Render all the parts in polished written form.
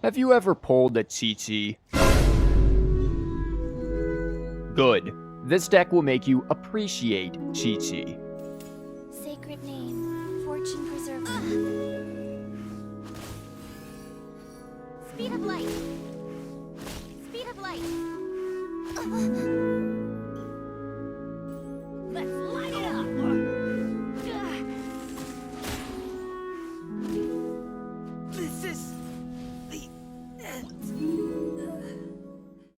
Have you ever pulled a Qiqi? Good. This deck will make you appreciate Qiqi. Sacred name, fortune preserver. Speed of light. Speed of light. Let's light it up. This is the end.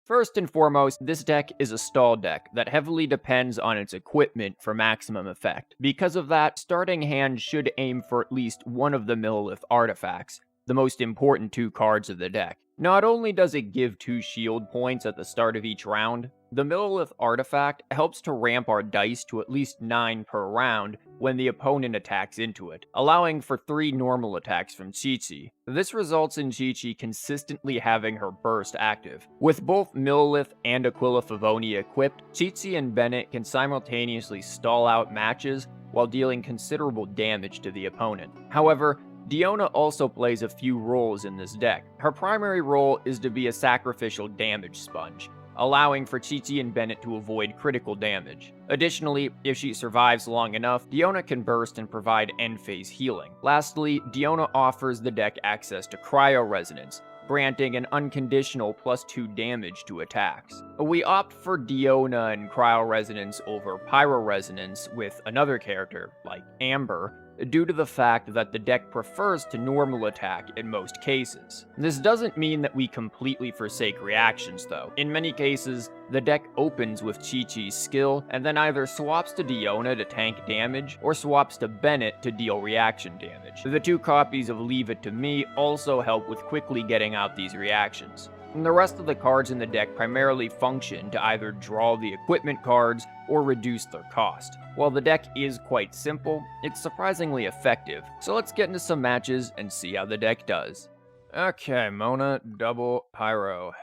First and foremost, this deck is a stall deck that heavily depends on its equipment for maximum effect. Because of that, starting hand should aim for at least one of the Millilith artifacts, the most important 2 cards of the deck. Not only does it give 2 shield points at the start of each round, the Millilith artifact helps to ramp our dice to at least 9 per round when the opponent attacks into it, allowing for 3 normal attacks from Qiqi. This results in Qiqi consistently having her burst active. With both Millilith and Aquila Favoni equipped, Qiqi and Bennett can simultaneously stall out matches while dealing considerable damage to the opponent. However, Diona also plays a few roles in this deck. Her primary role is to be a sacrificial damage sponge, allowing for Qiqi and Bennett to avoid critical damage. Additionally, if she survives long enough, Diona can burst and provide end-phase healing. Lastly, Diona offers the deck access to Cryo Resonance, granting an unconditional +2 damage to attacks. We opt for Diona and Cryo Resonance over Pyro Resonance with another character, like Amber, due to the fact that the deck prefers to normal attack in most cases. This doesn't mean that we completely forsake reactions though. In many cases, the deck opens with Qiqi's skill and then either swaps to Diona to tank damage or swaps to Bennett to deal reaction damage. The 2 copies of Leave It To Me also help with quickly getting out these reactions. And the rest of the cards in the deck primarily function to either draw the equipment cards or reduce their cost. While the deck is quite simple, it's surprisingly effective, so let's get into some matches and see how the deck does. Okay, Mona, double Pyro.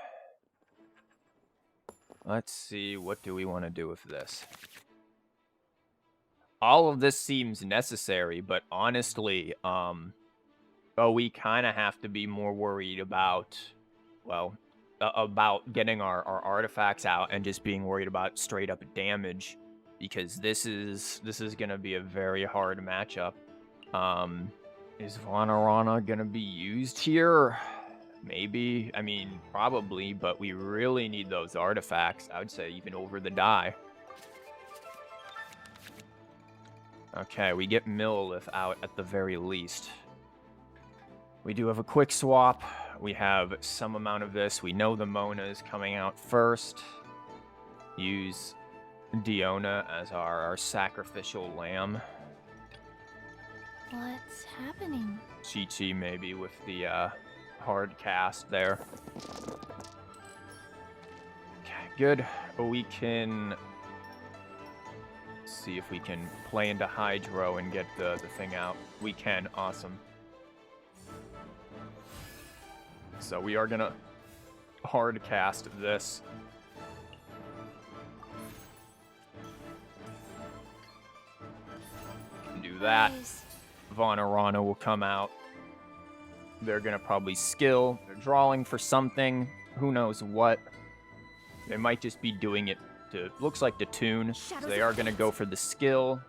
Let's see, what do we want to do with this? All of this seems necessary, but honestly, we kind of have to be more worried about, well, about getting our artifacts out and just being worried about straight up damage, because this is gonna be a very hard matchup. Is Vanarana gonna be used here? Maybe. I mean, probably, but we really need those artifacts. I would say even over the die. Okay, we get Millilith out at the very least. We do have a quick swap. We have some amount of this. We know the Mona is coming out first. Use Diona as our sacrificial lamb. What's happening? Qiqi maybe with the hard cast there. Okay, good. We can see if we can play into Hydro and get the thing out. We can. Awesome. So we are gonna hard cast this. Do that. Nice. Vanarana will come out. They're gonna probably skill. They're drawing for something. Who knows what. They might just be doing it to, looks like the tune. So they are gonna go for the skill.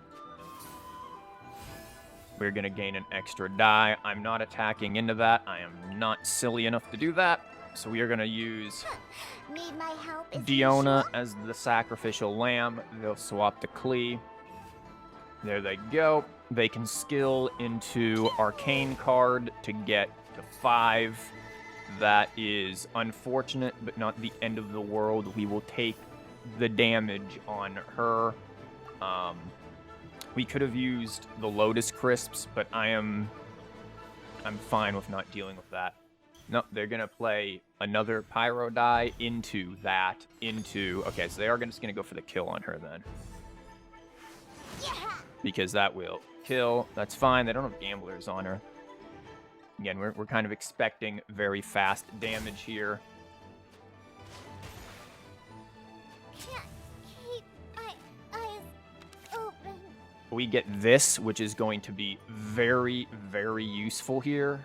We're gonna gain an extra die. I'm not attacking into that. I am not silly enough to do that. So we are gonna use Need my help? Diona as the sacrificial lamb. They'll swap to Klee. There they go. They can skill into Arcane card to get to 5. That is unfortunate, but not the end of the world. We will take the damage on her. We could have used the Lotus Crisps, but I'm fine with not dealing with that. No, they're gonna play another Pyro die into that, okay, so they are just gonna go for the kill on her then. Yeah. Because that will kill. That's fine. They don't have gamblers on her. Again, we're kind of expecting very fast damage here. Can't keep my eyes open. We get this, which is going to be very, very useful here.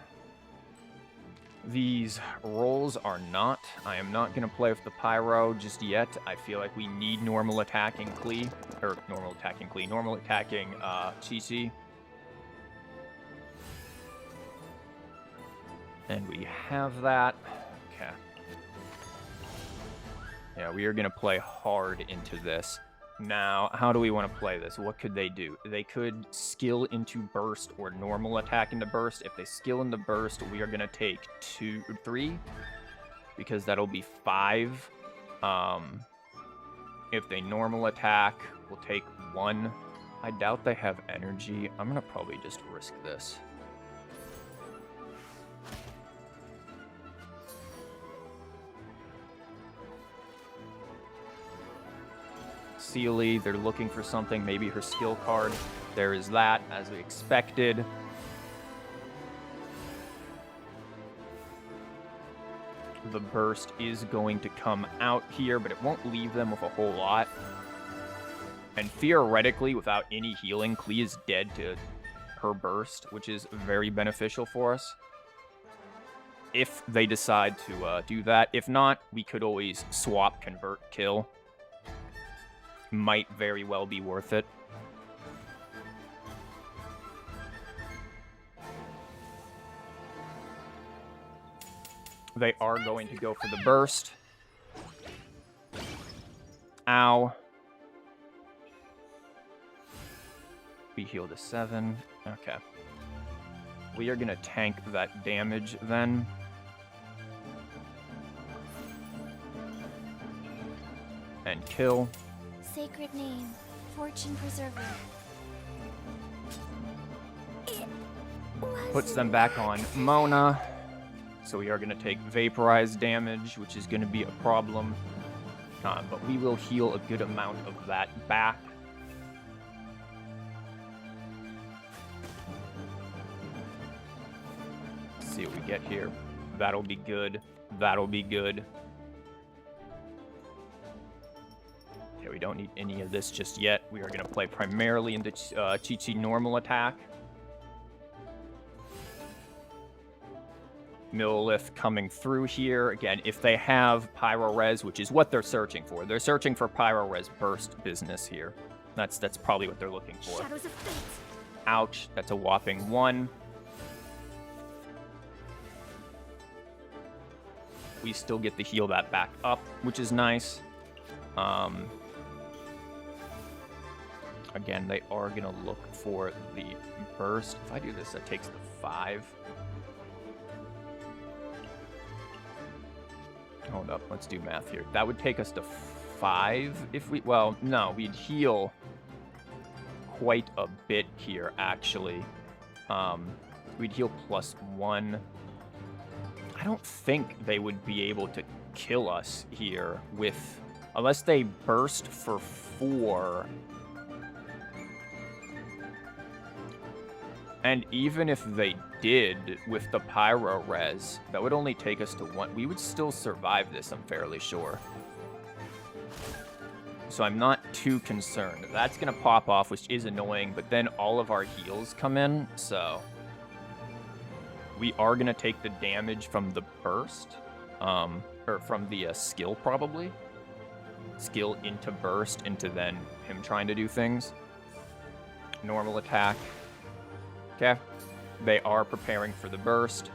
These rolls are not. I am not going to play with the Pyro just yet. I feel like we need normal attacking Qiqi. Or normal attacking Qiqi. Normal attacking Qiqi. And we have that. Okay. Yeah, we are going to play hard into this. Now, how do we want to play this? What could they do? They could skill into burst or normal attack into burst. If they skill into burst, we are going to take 3, because that'll be 5. If they normal attack, we'll take 1. I doubt they have energy. I'm going to probably just risk this. Sealy, they're looking for something, maybe her skill card. There is that, as we expected. The burst is going to come out here, but it won't leave them with a whole lot. And theoretically, without any healing, Qiqi is dead to her burst, which is very beneficial for us. If they decide to do that. If not, we could always swap, convert, kill. Might very well be worth it. They are going to go for the burst. Ow. We heal to 7. Okay. We are going to tank that damage then. And kill. Sacred name, fortune preserver. Puts them back on Mona. So we are going to take vaporized damage, which is going to be a problem. But we will heal a good amount of that back. Let's see what we get here. That'll be good. That'll be good. Okay, we don't need any of this just yet. We are going to play primarily into Qiqi normal attack. Millilith coming through here. Again, if they have Pyro Res, which is what they're searching for. They're searching for Pyro Res burst business here. That's probably what they're looking for. Shadows of fate. Ouch, that's a whopping 1. We still get to heal that back up, which is nice. Again, they are going to look for the burst. If I do this, that takes the 5. Hold up, let's do math here. That would take us to 5 if we... Well, no, we'd heal quite a bit here, actually. We'd heal +1. I don't think they would be able to kill us here with... Unless they burst for 4... And even if they did with the Pyro Res, that would only take us to 1. We would still survive this, I'm fairly sure. So I'm not too concerned. That's going to pop off, which is annoying, but then all of our heals come in, so... We are going to take the damage from the burst, or from the skill, probably. Skill into burst, into then him trying to do things. Normal attack. Okay, they are preparing for the burst.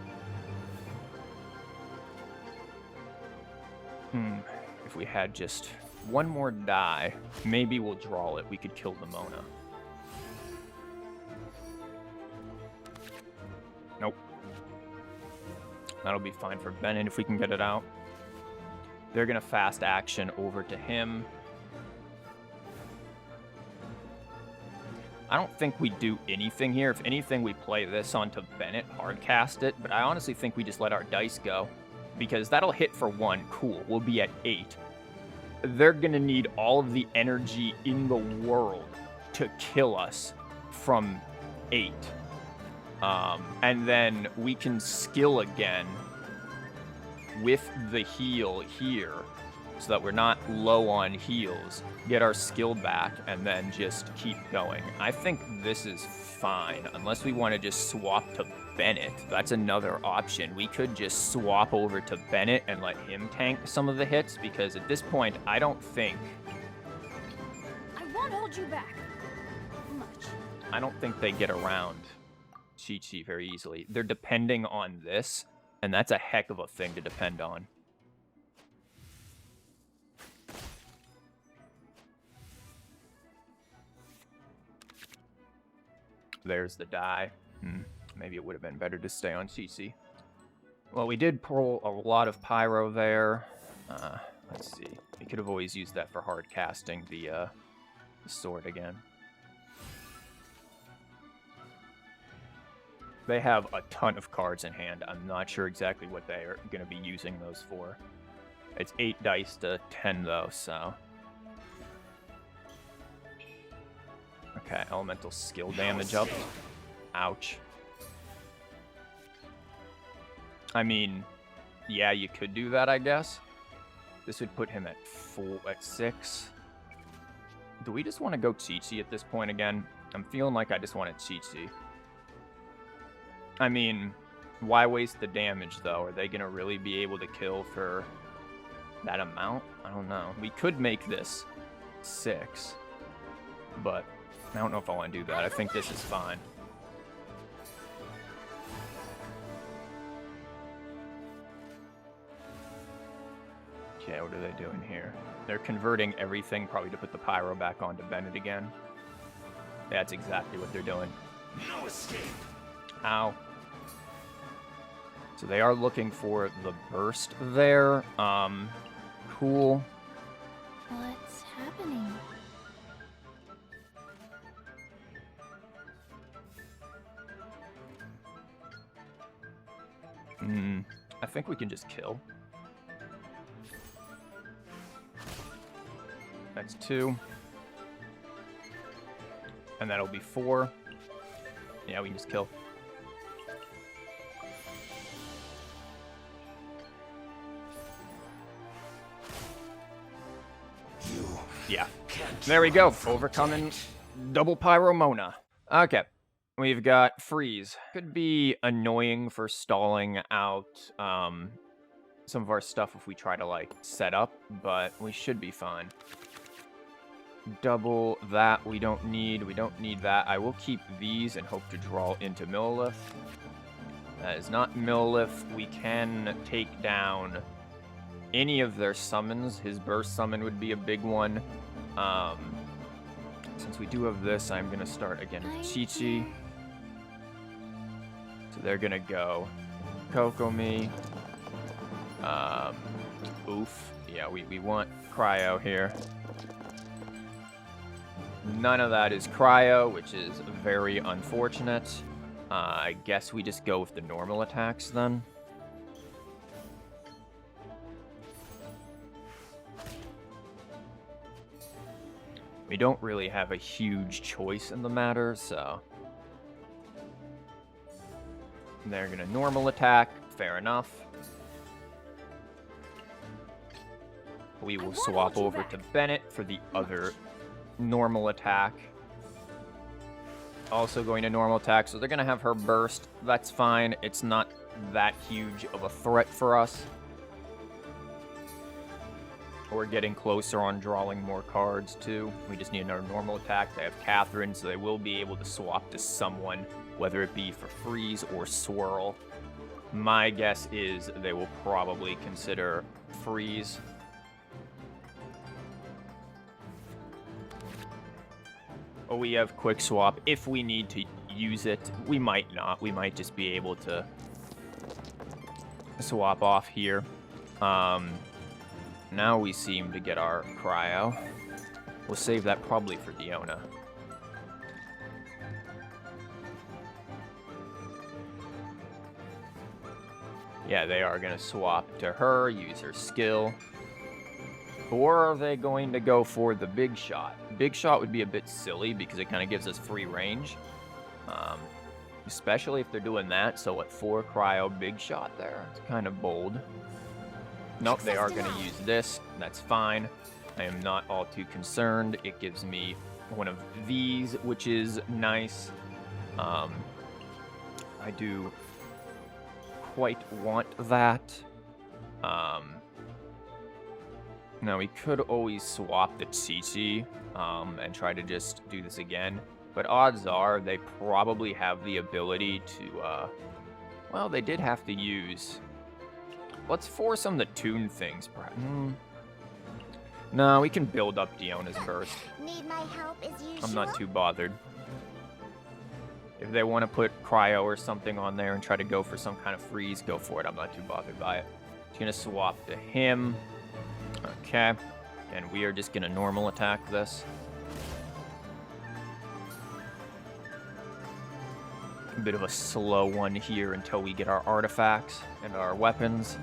If we had just one more die, maybe we'll draw it. We could kill the Mona. Nope. That'll be fine for Bennett if we can get it out. They're going to fast action over to him. I don't think we do anything here. If anything, we play this onto Bennett, hardcast it. But I honestly think we just let our dice go. Because that'll hit for 1. Cool. We'll be at 8. They're going to need all of the energy in the world to kill us from 8. And then we can skill again with the heal here. so that we're not low on heals, get our skill back, and then just keep going. I think this is fine, unless we want to just swap to Bennett. That's another option. We could just swap over to Bennett and let him tank some of the hits, because at this point, I don't think... I won't hold you back. Much. I don't think they get around Qiqi very easily. They're depending on this, and that's a heck of a thing to depend on. There's the die. Maybe it would have been better to stay on Qiqi. Well, we did pull a lot of Pyro there. Let's see. We could have always used that for hard casting the sword again. They have a ton of cards in hand. I'm not sure exactly what they are going to be using those for. It's 8 dice to 10, though, so... Okay, elemental skill damage up. Ouch. I mean, yeah, you could do that, I guess. This would put him at 6. Do we just want to go Qiqi at this point again? I'm feeling like I just wanted Qiqi. I mean, why waste the damage, though? Are they going to really be able to kill for that amount? I don't know. We could make this 6, but I don't know if I want to do that. I think this is fine. Okay, what are they doing here? They're converting everything probably to put the Pyro back onto Bennett again. That's exactly what they're doing. No escape. Ow. So they are looking for the burst there. Cool. What's happening? I think we can just kill. That's 2. And that'll be 4. Yeah, we can just kill. Yeah. There we go. Overcoming double Pyromona. Okay. We've got freeze. Could be annoying for stalling out some of our stuff if we try to, like, set up, but we should be fine. Double that we don't need. We don't need that. I will keep these and hope to draw into Millilith. That is not Millilith. We can take down any of their summons. His burst summon would be a big one. Since we do have this, I'm going to start again with Qiqi. So they're going to go Kokomi. Oof. Yeah, we want Cryo here. None of that is Cryo, which is very unfortunate. I guess we just go with the normal attacks then. We don't really have a huge choice in the matter, so... They're gonna normal attack, fair enough. We will swap over to Bennett for the other normal attack. Also going to normal attack, so they're gonna have her burst. That's fine, it's not that huge of a threat for us. We're getting closer on drawing more cards, too. We just need another normal attack. They have Catherine, so they will be able to swap to someone, whether it be for freeze or swirl. My guess is they will probably consider freeze. Or we have quick swap. If we need to use it, we might not. We might just be able to swap off here. Now we seem to get our Cryo. We'll save that probably for Diona. Yeah, they are going to swap to her, use her skill. Or are they going to go for the big shot? Big shot would be a bit silly because it kind of gives us free range. Especially if they're doing that. So at 4 Cryo, big shot there. It's kind of bold. Nope, they are Access going to denied. use this. That's fine. I am not all too concerned. It gives me one of these, which is nice. I do quite want that. Now, we could always swap the Qiqi and try to just do this again. But odds are they probably have the ability to, well, they did have to use... Let's force them to tune things. No, we can build up Diona's burst. Need my help as usual? I'm not too bothered. If they want to put Cryo or something on there and try to go for some kind of freeze, go for it. I'm not too bothered by it. Just going to swap to him. Okay. And we are just going to normal attack this. A bit of a slow one here until we get our artifacts and our weapons.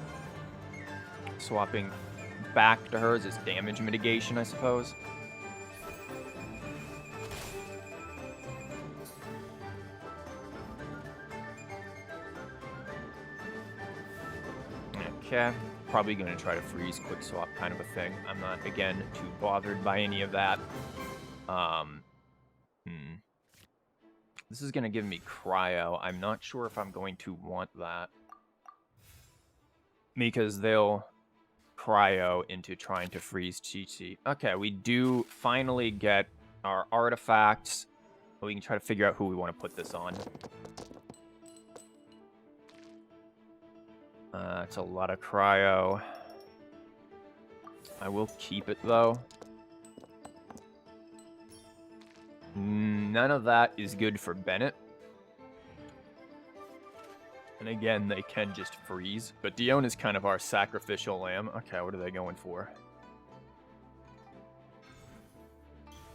Swapping back to hers is damage mitigation, I suppose. Okay. Probably going to try to freeze, quick swap kind of a thing. I'm not, again, too bothered by any of that. This is going to give me Cryo. I'm not sure if I'm going to want that. Because they'll Cryo into trying to freeze Qiqi. Okay, we do finally get our artifacts. We can try to figure out who we want to put this on. It's a lot of Cryo. I will keep it, though. None of that is good for Bennett. And again, they can just freeze. But Dione is kind of our sacrificial lamb. Okay, what are they going for?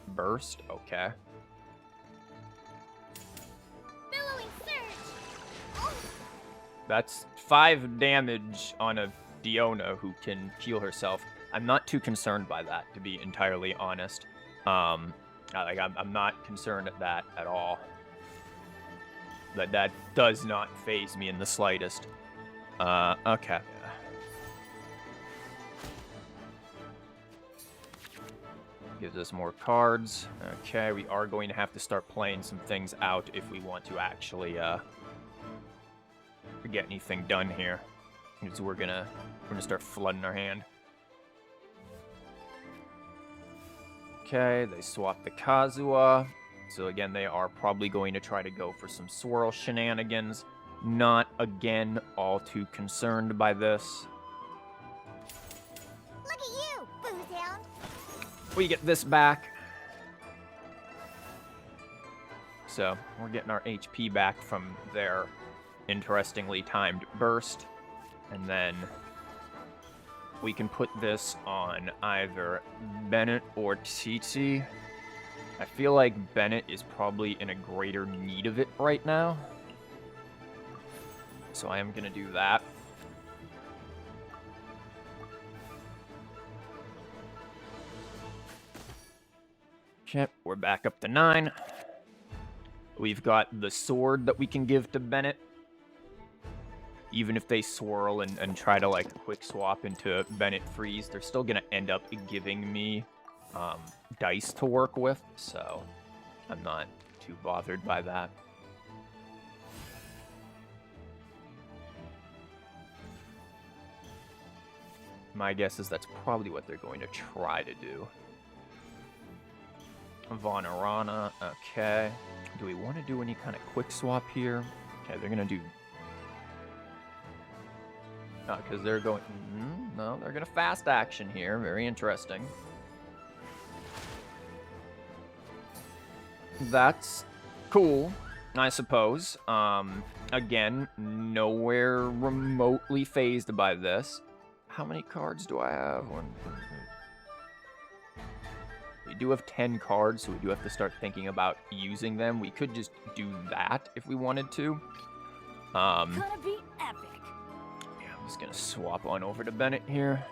Burst? Okay. Billowing surge. Oh. That's 5 damage on a Diona who can heal herself. I'm not too concerned by that, to be entirely honest. I'm not concerned at that at all. That does not faze me in the slightest. Okay. Gives us more cards. Okay, we are going to have to start playing some things out if we want to actually get anything done here. Because we're gonna start flooding our hand. Okay, they swap the Kazuha. So again, they are probably going to try to go for some Swirl shenanigans. Not, again, all too concerned by this. Look at you, Boozehound. We get this back. So, we're getting our HP back from their interestingly timed burst. And then we can put this on either Bennett or Qiqi. I feel like Bennett is probably in a greater need of it right now. So I am going to do that. Okay, we're back up to 9. We've got the sword that we can give to Bennett. Even if they swirl and try to, like, quick swap into Bennett freeze, they're still going to end up giving me dice to work with, so I'm not too bothered by that. My guess is that's probably what they're going to try to do. Vonarana, okay. Do we want to do any kind of quick swap here? Okay, they're going to do... because they're going... no, they're going to fast action here. Very interesting. That's cool, I suppose. Again, nowhere remotely phased by this. How many cards do I have? We do have 10 cards, so we do have to start thinking about using them. We could just do that if we wanted to. Gonna be epic. Yeah, I'm just gonna swap on over to Bennett here.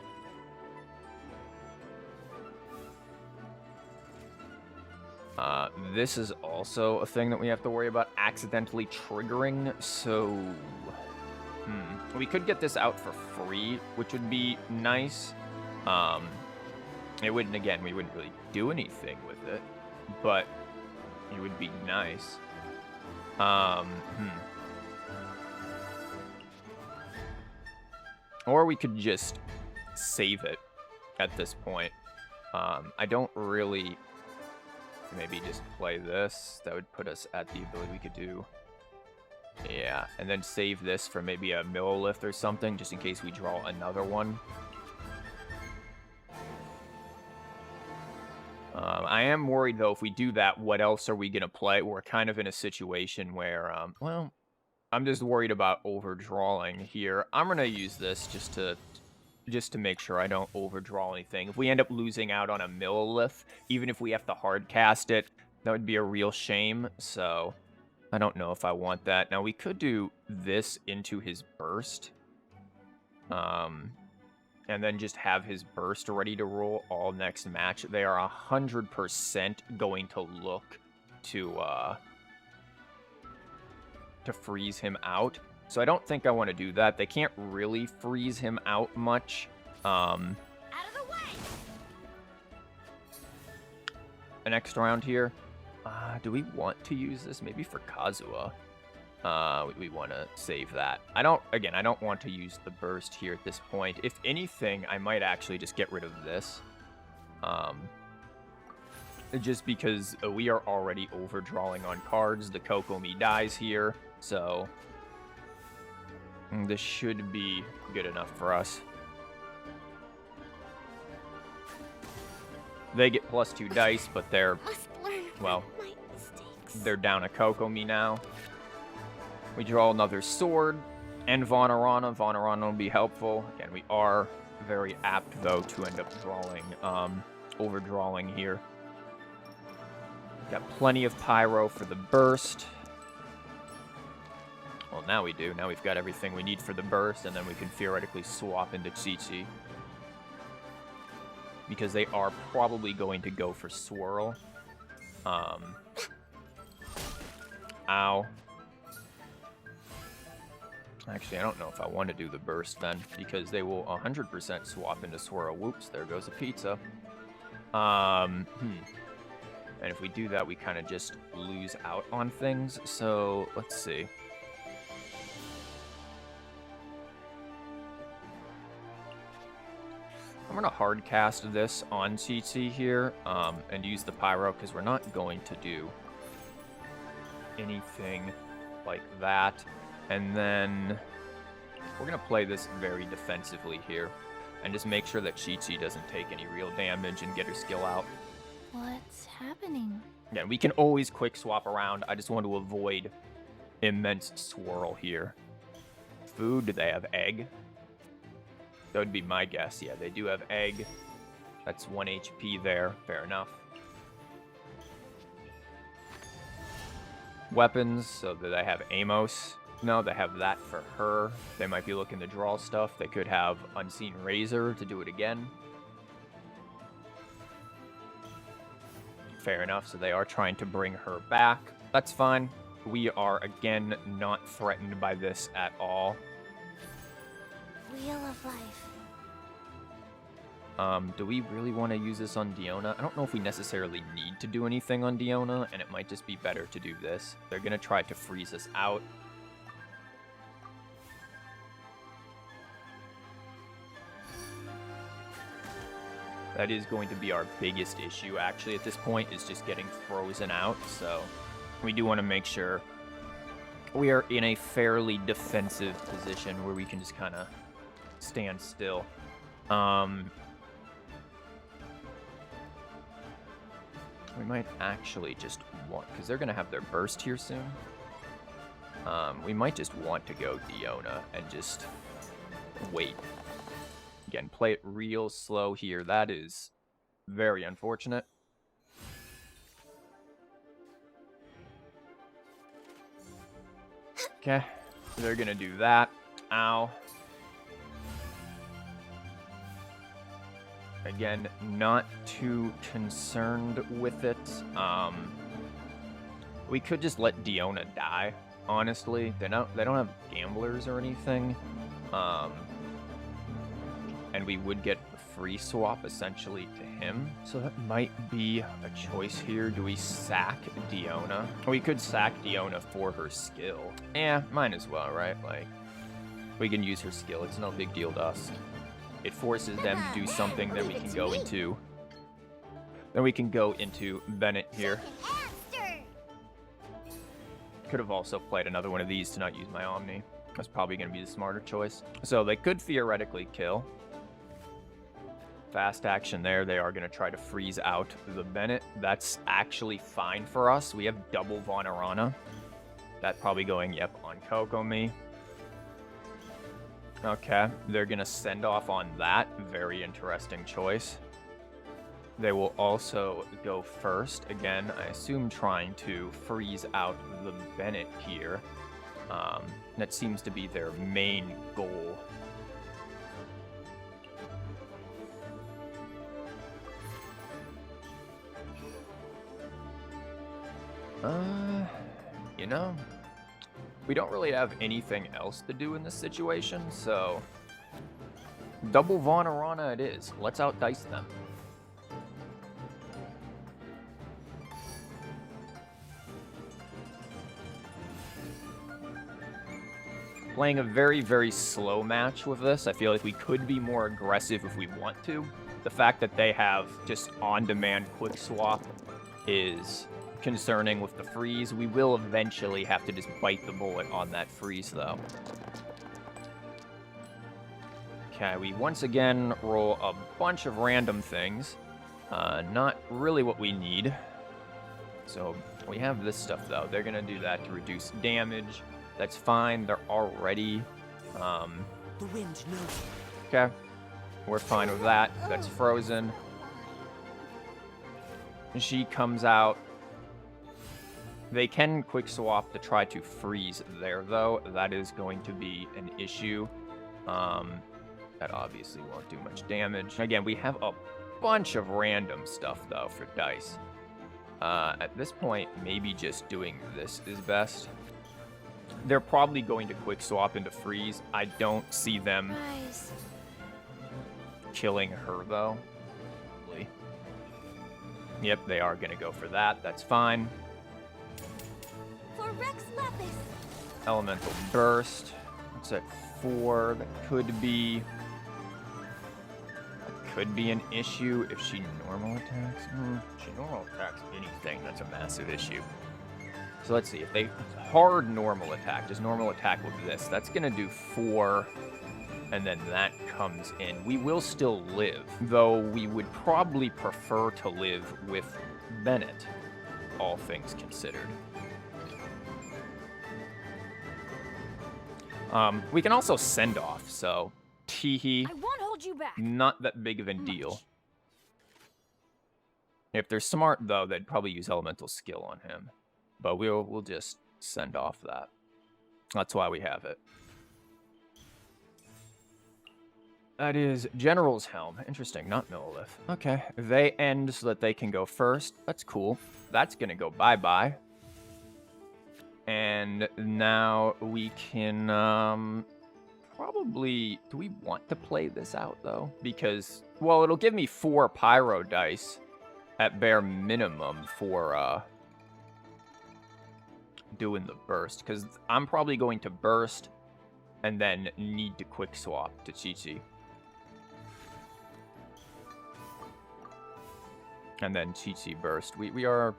This is also a thing that we have to worry about accidentally triggering, so We could get this out for free, which would be nice. It wouldn't, again, we wouldn't really do anything with it, but it would be nice. Or we could just save it at this point. I don't really... Maybe just play this. That would put us at the ability we could do. Yeah, and then save this for maybe a Millilith or something, just in case we draw another one. I am worried, though, if we do that, what else are we going to play? We're kind of in a situation where, well, I'm just worried about overdrawing here. I'm going to use this just to make sure I don't overdraw anything. If we end up losing out on a Millilith, even if we have to hard cast it, that would be a real shame, so I don't know if I want that. Now, we could do this into his burst, and then just have his burst ready to roll all next match. They are 100% going to look to freeze him out. So I don't think I want to do that. They can't really freeze him out much. Out of the way! An extra round here. Do we want to use this? Maybe for Kazuha. We want to save that. I don't want to use the burst here at this point. If anything, I might actually just get rid of this. Just because we are already overdrawing on cards. The Kokomi dies here, so this should be good enough for us. They get +2 dice, but they're, well, they're down a Kokomi now. We draw another sword and Vonarana. Vonarana will be helpful. Again, we are very apt, though, to end up drawing, overdrawing here. Got plenty of Pyro for the burst. Well, now we do. Now we've got everything we need for the burst, and then we can theoretically swap into Qiqi. Because they are probably going to go for Swirl. Ow. Actually, I don't know if I want to do the burst then, because they will 100% swap into Swirl. Whoops, there goes a pizza. And if we do that, we kind of just lose out on things. So, let's see. I'm going to hard cast this on Qiqi here, and use the Pyro, because we're not going to do anything like that. And then we're going to play this very defensively here, and just make sure that Qiqi doesn't take any real damage and get her skill out. What's happening? Yeah, we can always quick swap around. I just want to avoid immense swirl here. Food, do they have egg? That would be my guess. Yeah, they do have egg. That's 1 HP there. Fair enough. Weapons, so do they have Amos? No, they have that for her. They might be looking to draw stuff. They could have Unseen Razor to do it again. Fair enough, so they are trying to bring her back. That's fine. We are, again, not threatened by this at all. Wheel of Life. Do we really want to use this on Diona? I don't know if we necessarily need to do anything on Diona, and it might just be better to do this. They're going to try to freeze us out. That is going to be our biggest issue, actually, at this point, is just getting frozen out. So we do want to make sure we are in a fairly defensive position where we can just kind of stand still. We might actually just want, because they're going to have their burst here soon. We might just want to go Diona and just wait. Again, play it real slow here. That is very unfortunate. Okay, they're going to do that. Ow. Again, not too concerned with it. We could just let Diona die. honestly. They don't have gamblers or anything. And we would get a free swap essentially to him. So that might be a choice here. Do we sack Diona? We could sack Diona for her skill. Yeah, might as well, right? Like, we can use her skill. It's no big deal to us. It forces them to do something, then we can go into... Then we can go into Bennett here. Could have also played another one of these to not use my Omni. That's probably going to be the smarter choice. So they could theoretically kill. Fast action there. They are going to try to freeze out the Bennett. That's actually fine for us. We have double Vonarana. That probably going, yep, on Kokomi. Okay, they're going to send off on that. Very interesting choice. They will also go first. Again, I assume trying to freeze out the Bennett here. That seems to be their main goal. You know, we don't really have anything else to do in this situation, so double Vonarana it is. Let's outdice them. Playing a very, very slow match with this. I feel like we could be more aggressive if we want to. The fact that they have just on-demand quick swap is concerning with the freeze. We will eventually have to just bite the bullet on that freeze, though. Okay, we once again roll a bunch of random things. Not really what we need. So we have this stuff, though. They're going to do that to reduce damage. That's fine. They're already... The wind knows. Okay. We're fine with that. That's frozen. She comes out. They can quick swap to try to freeze there, though. That is going to be an issue. That obviously won't do much damage. Again, we have a bunch of random stuff, though, for dice. At this point, maybe just doing this is best. They're probably going to quick swap into freeze. I don't see them killing her, though. Yep, they are going to go for that. That's fine. For Rex Lapis. Elemental Burst. It's at 4. That could be an issue if she normal attacks. If she normal attacks anything, that's a massive issue. So let's see, if they hard normal attack, just normal attack with this, that's going to do 4, and then that comes in. We will still live, though we would probably prefer to live with Bennett, all things considered. We can also send off, so Qiqi, I won't hold you back. not that big of a deal. If they're smart, though, they'd probably use elemental skill on him. But we'll just send off that. That's why we have it. That is General's Helm. Interesting, not Millilith. Okay, they end so that they can go first. That's cool. That's gonna go bye-bye. And now we can probably... Do we want to play this out, though? Because, well, it'll give me 4 Pyro dice at bare minimum for... doing the burst, because I'm probably going to burst and then need to quick swap to Qiqi. And then Qiqi burst. We are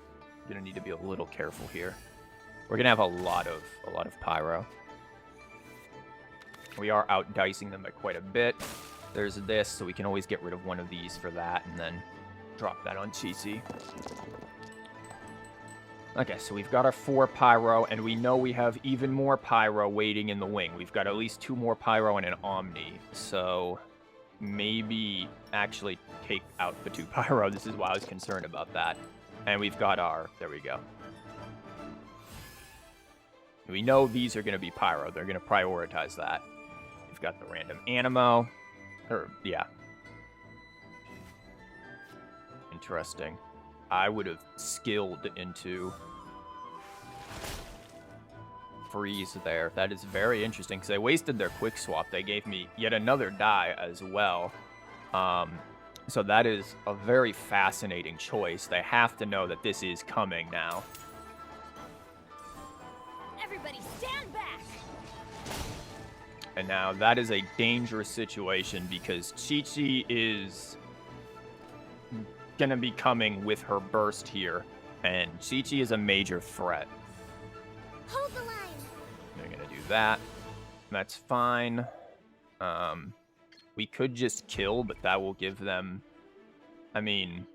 gonna need to be a little careful here. We're gonna have a lot of Pyro. We are out dicing them by quite a bit. There's this, so we can always get rid of one of these for that and then drop that on Qiqi. Okay, so we've got our 4 Pyro, and we know we have even more Pyro waiting in the wing. We've got at least 2 more Pyro and an Omni, so maybe actually take out the 2 Pyro. This is why I was concerned about that. And we've got our... There we go. We know these are going to be Pyro. They're going to prioritize that. We've got the random Animo. Or, yeah. Interesting. I would have skilled into freeze there. That is very interesting, because they wasted their quick swap. They gave me yet another die as well. So that is a very fascinating choice. They have to know that this is coming now. Everybody stand back. And now that is a dangerous situation, because Qiqi is going to be coming with her burst here. And Qiqi is a major threat. Hold the line. They're going to do that. That's fine. We could just kill, but that will give them... I mean...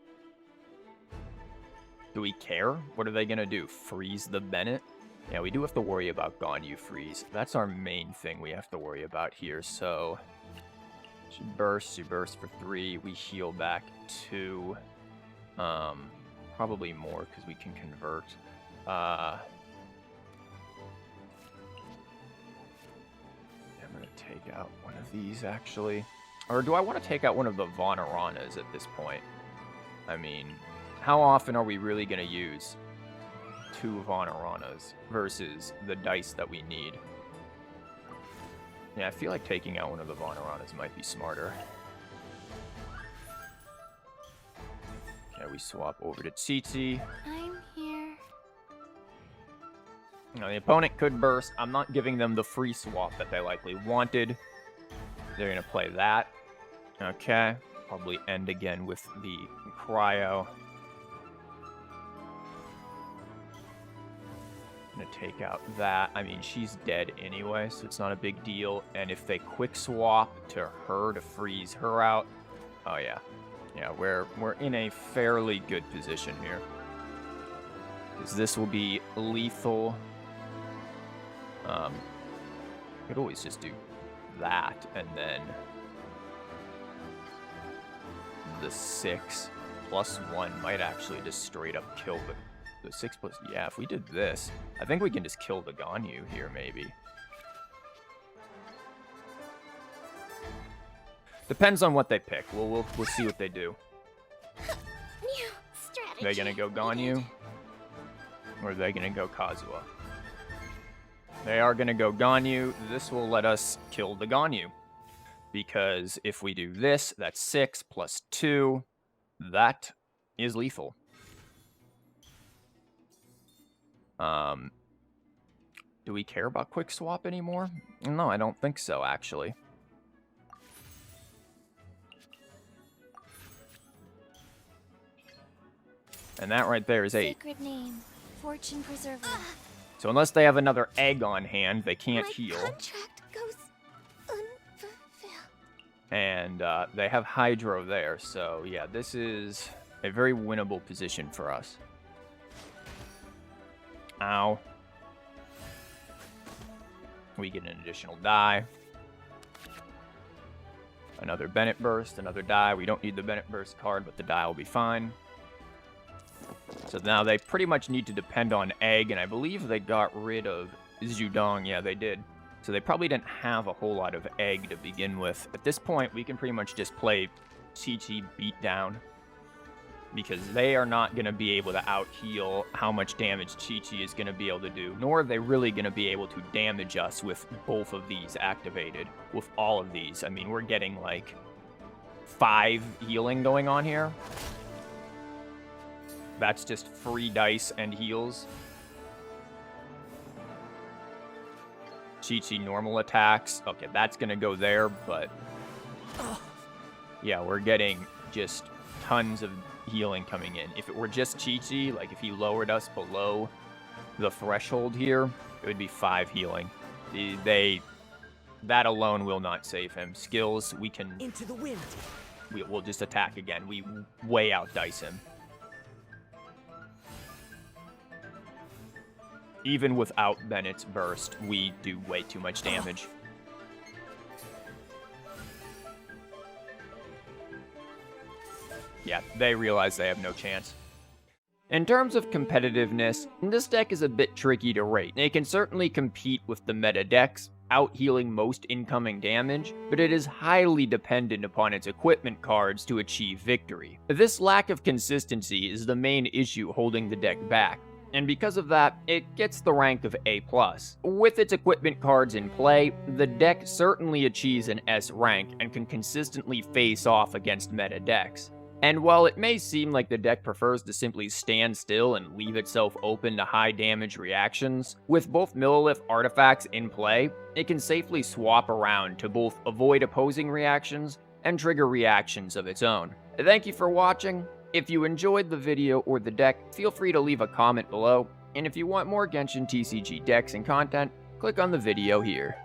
Do we care? What are they going to do? Freeze the Bennett? Yeah, we do have to worry about Ganyu freeze. That's our main thing we have to worry about here, so... She bursts for 3. We heal back 2. Probably more, because we can convert. I'm going to take out one of these, actually. Or do I want to take out one of the Vonaranas at this point? I mean, how often are we really going to use 2 Vonaranas versus the dice that we need? Yeah, I feel like taking out one of the Vonaranas might be smarter. Okay, we swap over to Qiqi. I'm here. Now, the opponent could burst. I'm not giving them the free swap that they likely wanted. They're going to play that. Okay. Probably end again with the cryo. Going to take out that. I mean, she's dead anyway, so it's not a big deal. And if they quick swap to her to freeze her out... Oh, yeah. Yeah, we're in a fairly good position here. Because this will be lethal. Could always just do that, and then the 6 plus 1 might actually just straight up kill the 6 plus... Yeah, if we did this, I think we can just kill the Ganyu here, maybe. Depends on what they pick. We'll see what they do. New strategy. Are they gonna go Ganyu? Or are they gonna go Kazuha? They are gonna go Ganyu. This will let us kill the Ganyu. Because if we do this, that's 6 plus 2. That is lethal. Do we care about quick swap anymore? No, I don't think so, actually. And that right there is 8. Sacred name, fortune preserver. So unless they have another egg on hand, they can't heal. My contract goes unfulfilled. And they have Hydro there, so yeah, this is a very winnable position for us. Ow. We get an additional die. Another Bennett Burst, another die. We don't need the Bennett Burst card, but the die will be fine. So now they pretty much need to depend on Egg, and I believe they got rid of Zhudong. Yeah, they did. So they probably didn't have a whole lot of Egg to begin with. At this point, we can pretty much just play Qiqi beat down, because they are not going to be able to out-heal how much damage Qiqi is going to be able to do, nor are they really going to be able to damage us with both of these activated, with all of these. I mean, we're getting like 5 healing going on here. That's just free dice and heals. Qiqi normal attacks. Okay, that's going to go there, but... yeah, we're getting just tons of healing coming in. If it were just Qiqi, like if he lowered us below the threshold here, it would be 5 healing. That alone will not save him. Skills, we can... Into the wind. We'll just attack again. We way outdice him. Even without Bennett's burst, we do way too much damage. Yeah, they realize they have no chance. In terms of competitiveness, this deck is a bit tricky to rate. It can certainly compete with the meta decks, out-healing most incoming damage, but it is highly dependent upon its equipment cards to achieve victory. This lack of consistency is the main issue holding the deck back. and because of that, it gets the rank of A+. With its equipment cards in play, the deck certainly achieves an S rank and can consistently face off against meta decks. And while it may seem like the deck prefers to simply stand still and leave itself open to high damage reactions, with both Millilith artifacts in play, it can safely swap around to both avoid opposing reactions and trigger reactions of its own. Thank you for watching. If you enjoyed the video or the deck, feel free to leave a comment below, and if you want more Genshin TCG decks and content, click on the video here.